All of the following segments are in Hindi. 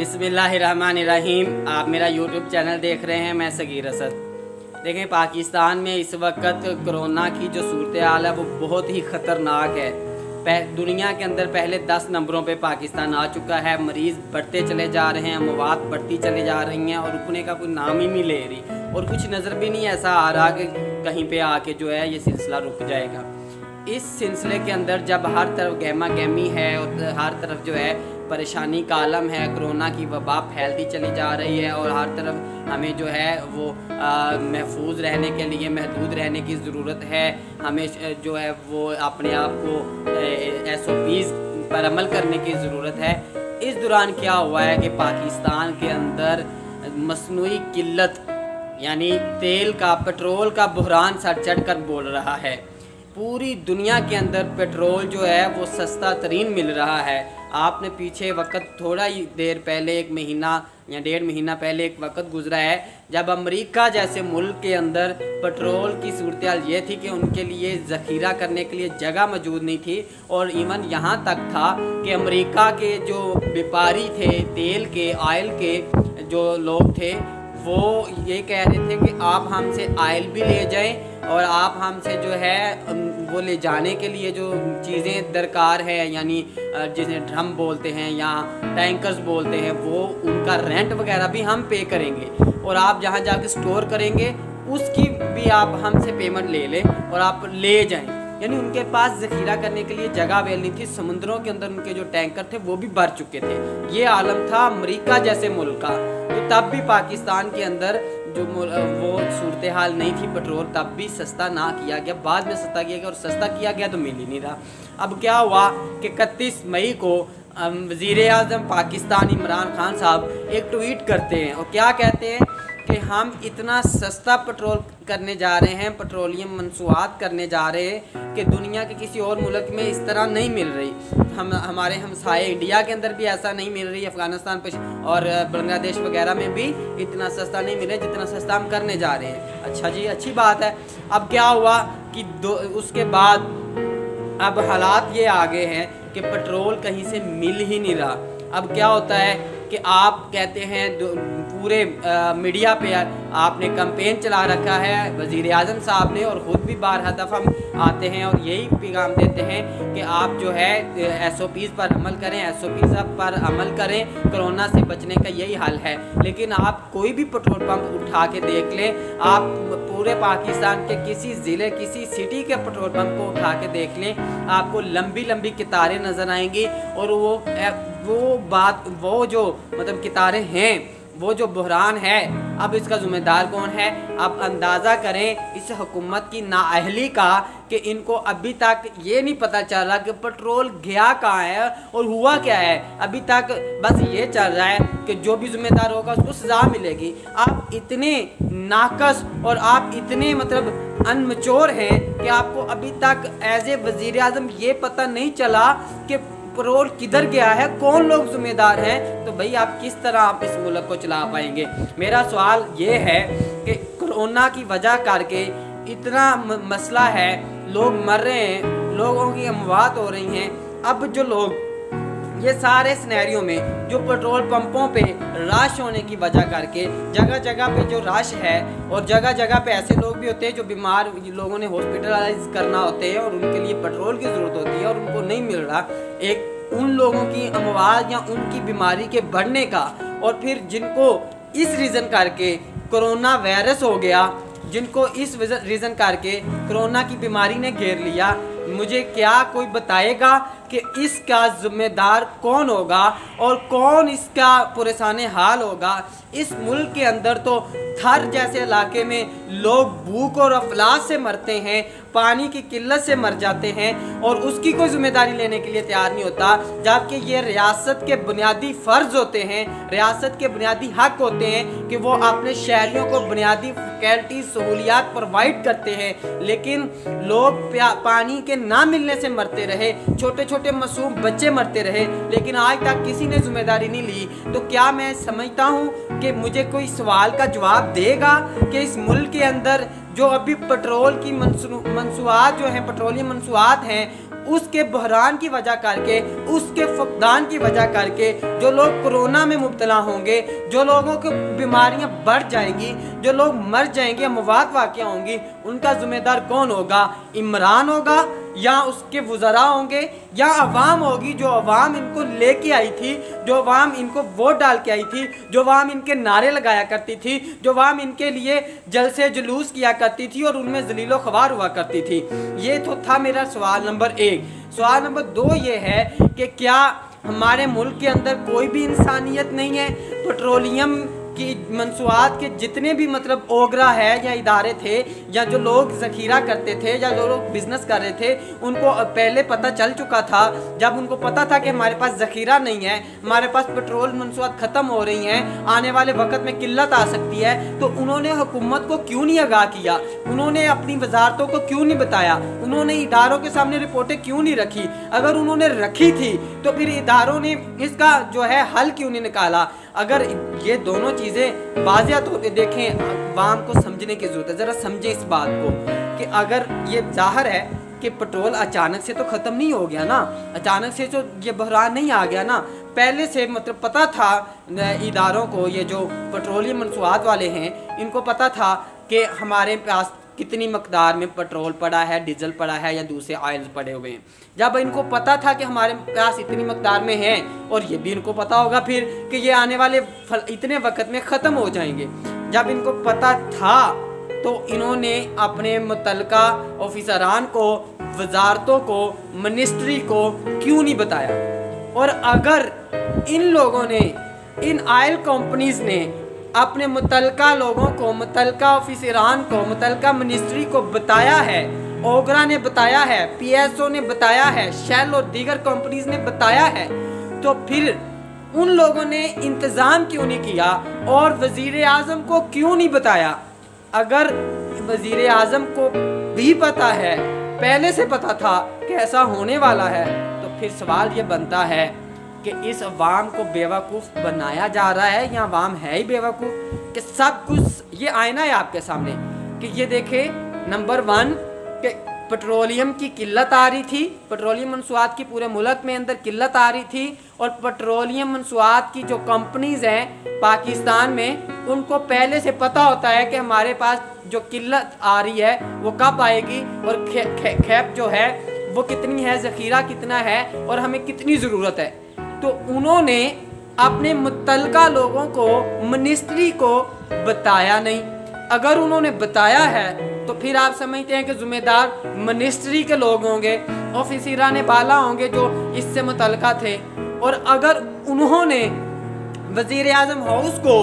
बिस्मिल्लाहिर्रहमानिर्रहीम। आप मेरा यूट्यूब चैनल देख रहे हैं, मैं सगीर असद। देखें, पाकिस्तान में इस वक्त कोरोना की जो सूरत हाल है वो बहुत ही ख़तरनाक है। दुनिया के अंदर पहले 10 नंबरों पे पाकिस्तान आ चुका है। मरीज़ बढ़ते चले जा रहे हैं, अमवात बढ़ती चली जा रही हैं और रुकने का कोई नाम ही नहीं ले रही। और कुछ नज़र भी नहीं ऐसा आ रहा कि कहीं पे आके जो है ये सिलसिला रुक जाएगा। इस सिलसिले के अंदर जब हर तरफ गहमा गहमी है और हर तरफ जो है परेशानी का आलम है, कोरोना की वबा फैलती चली जा रही है और हर तरफ हमें जो है वो महफूज रहने के लिए महदूद रहने की ज़रूरत है। हमें जो है वो अपने आप को SOPs पर अमल करने की ज़रूरत है। इस दौरान क्या हुआ है कि पाकिस्तान के अंदर मसनूई किल्लत यानी तेल का, पेट्रोल का बुहरान सर चढ़ कर बोल रहा है। पूरी दुनिया के अंदर पेट्रोल जो है वो सस्ता तरीन मिल रहा है। आपने पीछे वक्त थोड़ा ही देर पहले, 1 महीना या 1.5 महीना पहले एक वक्त गुजरा है जब अमेरिका जैसे मुल्क के अंदर पेट्रोल की सूरत हाल ये थी कि उनके लिए ज़ख़ीरा करने के लिए जगह मौजूद नहीं थी। और इवन यहाँ तक था कि अमेरिका के जो व्यापारी थे, तेल के, ऑयल के जो लोग थे, वो ये कह रहे थे कि आप हमसे ऑयल भी ले जाएं और आप हमसे जो है वो ले जाने के लिए जो चीज़ें दरकार है, यानी जिन्हें ड्रम बोलते हैं या टैंकर्स बोलते हैं, वो उनका रेंट वगैरह भी हम पे करेंगे और आप जहाँ जाके स्टोर करेंगे उसकी भी आप हमसे पेमेंट ले लें और आप ले जाएं। यानी उनके पास ज़ख़ीरा करने के लिए जगह अवेल नहीं थी। समुद्रों के अंदर उनके जो टैंकर थे वो भी भर चुके थे। ये आलम था अमेरिका जैसे मुल्क का। तो तब भी पाकिस्तान के अंदर जो वो सूरत हाल नहीं थी, पेट्रोल तब भी सस्ता ना किया गया। बाद में सस्ता किया गया और सस्ता किया गया तो मिल ही नहीं रहा। अब क्या हुआ कि 31 मई को वज़ीर-ए-आज़म पाकिस्तान इमरान खान साहब एक ट्वीट करते हैं और क्या कहते हैं कि हम इतना सस्ता पेट्रोल करने जा रहे हैं, पेट्रोलियम मंसूआत करने जा रहे हैं कि दुनिया के किसी और मुल्क में इस तरह नहीं मिल रही। हमारे हमसाये इंडिया के अंदर भी ऐसा नहीं मिल रही, अफ़गानिस्तान और बांग्लादेश वगैरह में भी इतना सस्ता नहीं मिले जितना सस्ता हम करने जा रहे हैं। अच्छा जी, अच्छी बात है। अब क्या हुआ कि उसके बाद अब हालात ये आ गए हैं कि पेट्रोल कहीं से मिल ही नहीं रहा। अब क्या होता है कि आप कहते हैं पूरे मीडिया पे आपने कैंपेन चला रखा है वज़ीर-ए-आज़म साहब ने और ख़ुद भी बारहा दफ़ा आते हैं और यही पैगाम देते हैं कि आप जो है SOPs पर अमल करें, SOPs पर अमल करें, कोरोना से बचने का यही हल है। लेकिन आप कोई भी पेट्रोल पंप उठा के देख लें, आप पूरे पाकिस्तान के किसी ज़िले, किसी सिटी के पेट्रोल पंप को उठा के देख लें, आपको लंबी लंबी कतारें नज़र आएंगी। और वो जो मतलब कितारें हैं, वो जो बहरान है, अब इसका ज़िम्मेदार कौन है? अब अंदाज़ा करें इस हुकूमत की नाअहली का कि इनको अभी तक ये नहीं पता चल रहा कि पेट्रोल गया कहाँ है और हुआ क्या है। अभी तक बस ये चल रहा है कि जो भी ज़िम्मेदार होगा उसको सज़ा मिलेगी। आप इतने नाकस और आप इतने मतलब अनमचोर हैं कि आपको अभी तक एज ए वज़ीर-ए-आज़म ये पता नहीं चला कि पेट्रोल किधर गया है, कौन लोग जिम्मेदार हैं। तो भाई आप किस तरह आप इस मुल्क को चला पाएंगे? मेरा सवाल ये है कि कोरोना की वजह करके इतना मसला है, लोग मर रहे हैं, लोगों की अमवात हो रही हैं। अब जो लोग ये सारे सिनेरियो में जो पेट्रोल पंपों पे रश होने की वजह करके जगह जगह पे जो रश है और जगह जगह पे ऐसे लोग भी होते हैं जो बीमार लोगों ने हॉस्पिटलाइज करना होते हैं और उनके लिए पेट्रोल की ज़रूरत होती है और उनको नहीं मिल रहा। एक उन लोगों की अमवात या उनकी बीमारी के बढ़ने का, और फिर जिनको इस रीज़न करके कोरोना वायरस हो गया, जिनको इस रीज़न करके कोरोना की बीमारी ने घेर लिया, मुझे क्या कोई बताएगा कि इसका ज़िम्मेदार कौन होगा और कौन इसका परेशान हाल होगा? इस मुल्क के अंदर तो थर जैसे इलाके में लोग भूख और अफलास से मरते हैं, पानी की किल्लत से मर जाते हैं और उसकी कोई जिम्मेदारी लेने के लिए तैयार नहीं होता। जबकि ये रियासत के बुनियादी फ़र्ज़ होते हैं, रियासत के बुनियादी हक होते हैं कि वो अपने शहरियों को बुनियादी फैकल्टी सहूलियात प्रोवाइड करते हैं। लेकिन लोग पानी के ना मिलने से मरते रहे, छोटे छोटे मासूम बच्चे मरते रहे, लेकिन आज तक किसी ने जिम्मेदारी नहीं ली। तो क्या मैं समझता हूँ कि मुझे कोई सवाल का जवाब देगा कि इस मुल्क के अंदर जो अभी पेट्रोल की मंसूआत जो हैं, पेट्रोलियम मंसूआत हैं, उसके बहरान की वजह करके, उसके फकदान की वजह करके जो लोग कोरोना में मुब्तला होंगे, जो लोगों को बीमारियां बढ़ जाएंगी, जो लोग मर जाएंगे, मवात वाक़या होंगी, उनका जिम्मेदार कौन होगा? इमरान होगा या उसके वज़रा होंगे या अवाम होगी, जो अवाम इनको लेके आई थी, जो अवाम इनको वोट डाल के आई थी, जो अवाम इनके नारे लगाया करती थी, जो अवाम इनके लिए जलसे जुलूस किया करती थी और उनमें जलीलो ख्वार हुआ करती थी। ये तो था मेरा सवाल नंबर 1। सवाल नंबर 2 ये है कि क्या हमारे मुल्क के अंदर कोई भी इंसानियत नहीं है? पेट्रोलियम की मंसूआत के जितने भी मतलब ओगरा है या इदारे थे या जो लोग ज़ख़ीरा करते थे या जो लोग बिज़नेस कर रहे थे, उनको पहले पता चल चुका था। जब उनको पता था कि हमारे पास ज़ख़ीरा नहीं है, हमारे पास पेट्रोल मंसूआत ख़त्म हो रही हैं, आने वाले वक्त में किल्लत आ सकती है, तो उन्होंने हुकूमत को क्यों नहीं आगाह किया? उन्होंने अपनी वजारतों को क्यों नहीं बताया? उन्होंने इदारों के सामने रिपोर्टें क्यों नहीं रखी? अगर उन्होंने रखी थी तो फिर इदारों ने इसका जो है हल क्यों नहीं निकाला? अगर ये दोनों चीज़ें वाज़िया तो देखें, आवाम को समझने की ज़रूरत है। ज़रा समझें इस बात को कि अगर ये ज़ाहिर है कि पेट्रोल अचानक से तो ख़त्म नहीं हो गया ना, अचानक से तो ये बहरान नहीं आ गया ना, पहले से मतलब पता था इदारों को, ये जो पेट्रोलियम मंसूआत वाले हैं इनको पता था कि हमारे पास कितनी मकदार में पेट्रोल पड़ा है, डीजल पड़ा है या दूसरे ऑयल्स पड़े हुए हैं। जब इनको पता था कि हमारे पास इतनी मकदार में है, और ये भी इनको पता होगा फिर कि ये आने वाले इतने वक्त में ख़त्म हो जाएंगे, जब इनको पता था तो इन्होंने अपने मुतल्लिका ऑफिसरान को, वजारतों को, मिनिस्ट्री को क्यों नहीं बताया? और अगर इन लोगों ने, इन ऑयल कंपनीज ने अपने मुतल्लिका लोगों को, मुतल्लिका ऑफिसरान को, मुतल्लिका मिनिस्ट्री को बताया है, ओगरा ने बताया है, PSO ने बताया है, शेल और दीगर कंपनीज ने बताया है, तो फिर उन लोगों ने इंतज़ाम क्यों नहीं किया और वज़ीर आज़म को क्यों नहीं बताया? अगर वज़ीर आज़म को भी पता है, पहले से पता था कि ऐसा होने वाला है, तो फिर सवाल ये बनता है कि इस अवाम को बेवकूफ़ बनाया जा रहा है या अवाम है ही बेवकूफ़? कि सब कुछ ये आईना है आपके सामने कि ये देखें, नंबर 1 कि पेट्रोलियम की किल्लत आ रही थी, पेट्रोलियम मंसूआत की पूरे मुल्क में अंदर किल्लत आ रही थी, और पेट्रोलियम मंसूआत की जो कंपनीज़ हैं पाकिस्तान में, उनको पहले से पता होता है कि हमारे पास जो किल्लत आ रही है वो कब आएगी और खैप जो है वो कितनी है, ज़ख़ीरा कितना है और हमें कितनी ज़रूरत है। तो उन्होंने अपने मुतल्लिका लोगों को, मिनिस्ट्री को बताया नहीं। अगर उन्होंने बताया है तो फिर आप समझते हैं कि ज़िम्मेदार मिनिस्ट्री के लोग होंगे, ऑफिसरान बाला होंगे जो इससे मुतल्लिका थे। और अगर उन्होंने वज़ीर आज़म हाउस को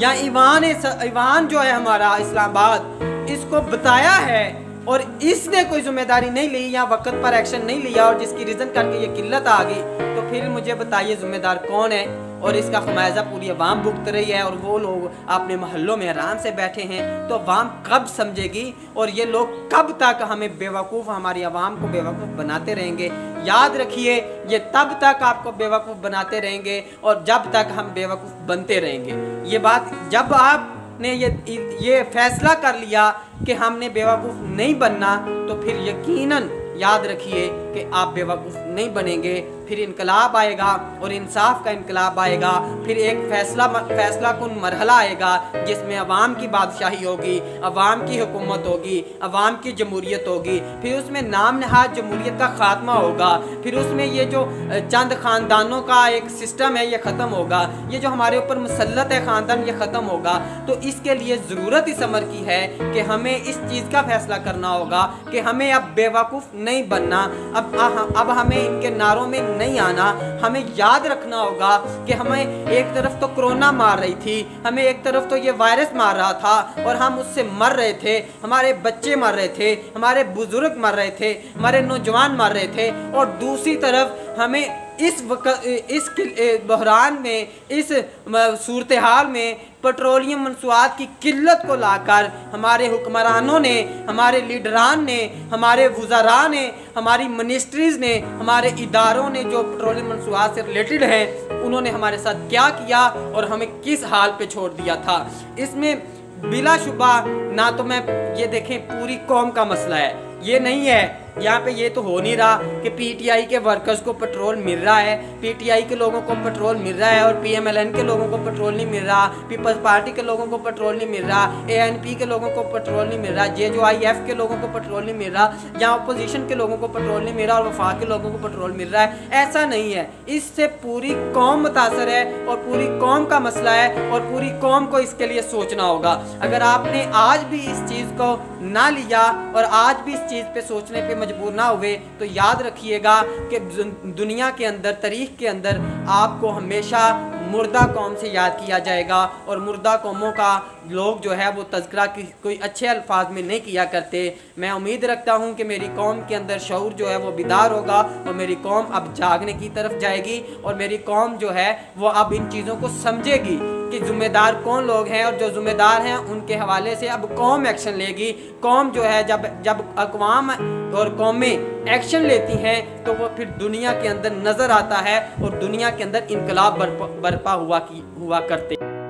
या ईवान जो है हमारा इस्लामाबाद, इसको बताया है और इसने कोई जिम्मेदारी नहीं ली या वक्त पर एक्शन नहीं लिया और जिसकी रीज़न करके ये किल्लत आ गई, तो फिर मुझे बताइए ज़िम्मेदार कौन है? और इसका खमायजा पूरी अवाम भुगत रही है और वो लोग अपने मोहल्लों में आराम से बैठे हैं। तो अवाम कब समझेगी और ये लोग कब तक हमें बेवकूफ़, हमारी अवाम को बेवकूफ़ बनाते रहेंगे? याद रखिए, ये तब तक आपको बेवकूफ़ बनाते रहेंगे और जब तक हम बेवकूफ़ बनते रहेंगे। ये बात जब आपने ये फैसला कर लिया कि हमने बेवकूफ़ नहीं बनना, तो फिर यकीनन याद रखिए कि आप बेवकूफ़ नहीं बनेंगे। फिर इनकलाब आएगा और इंसाफ का इनकलाब आएगा। फिर एक फैसला कुन मरहला आएगा जिसमें अवाम की बादशाही होगी, अवाम की हुकूमत होगी, अवाम की जमहूरियत होगी। फिर उसमें नाम नहाद जमहूरियत का ख़ात्मा होगा। फिर उसमें ये जो चंद ख़ानदानों का एक सिस्टम है ये ख़त्म होगा। ये जो हमारे ऊपर मुसल्लत है ख़ानदान, ये ख़त्म होगा। तो इसके लिए ज़रूरत इस अमर की है कि हमें इस चीज़ का फैसला करना होगा कि हमें अब बेवकूफ़ नहीं बनना। अब हमें इनके नारों में नहीं आना। हमें याद रखना होगा कि हमें एक तरफ तो कोरोना मार रही थी, हमें एक तरफ तो ये वायरस मार रहा था और हम उससे मर रहे थे, हमारे बच्चे मर रहे थे, हमारे बुजुर्ग मर रहे थे, हमारे नौजवान मर रहे थे। और दूसरी तरफ हमें इस बहरान में, इस सूरत हाल में पेट्रोलियम मंसूआत की किल्लत को लाकर हमारे हुक्मरानों ने, हमारे लीडरान ने, हमारे वज़रा ने, हमारी मिनिस्ट्रीज़ ने, हमारे इदारों ने जो पेट्रोलियम मंसूआत से रिलेटेड हैं, उन्होंने हमारे साथ क्या किया और हमें किस हाल पे छोड़ दिया था। इसमें बिलाशुबा ना तो मैं ये देखें पूरी कौम का मसला है, ये नहीं है यहाँ पे ये तो हो नहीं रहा कि पीटीआई के वर्कर्स को पेट्रोल मिल रहा है, पीटीआई के लोगों को पेट्रोल मिल रहा है और पीएमएलएन के लोगों को पेट्रोल नहीं मिल रहा, पीपल्स पार्टी के लोगों को पेट्रोल नहीं मिल रहा, एएनपी के लोगों को पेट्रोल नहीं मिल रहा, जेजेआईएफ के लोगों को पेट्रोल नहीं मिल रहा, या अपोजिशन के लोगों को पेट्रोल नहीं मिल रहा और वफाक के लोगों को पेट्रोल मिल रहा है। ऐसा नहीं है, इससे पूरी कौम मुतासर है और पूरी कौम का मसला है और पूरी कौम को इसके लिए सोचना होगा। अगर आपने आज भी इस चीज़ को ना लिया और आज भी इस चीज़ पे सोचने पे मजबूर ना हुए तो याद रखिएगा कि दुनिया के अंदर, तारीख के अंदर आपको हमेशा मुर्दा कौम से याद किया जाएगा और मुर्दा कौमों का लोग जो है वो तज़किरा कोई अच्छे अल्फाज में नहीं किया करते। मैं उम्मीद रखता हूँ कि मेरी कौम के अंदर शऊर जो है वो बेदार होगा और मेरी कौम अब जागने की तरफ जाएगी और मेरी कौम जो है वो अब इन चीज़ों को समझेगी कि ज़िम्मेदार कौन लोग हैं और जो ज़िम्मेदार हैं उनके हवाले से अब कौम एक्शन लेगी। कौम जो है जब अक़वाम और कौमें एक्शन लेती हैं तो वो फिर दुनिया के अंदर नज़र आता है और दुनिया के अंदर इनकलाब बर्पा हुआ करते।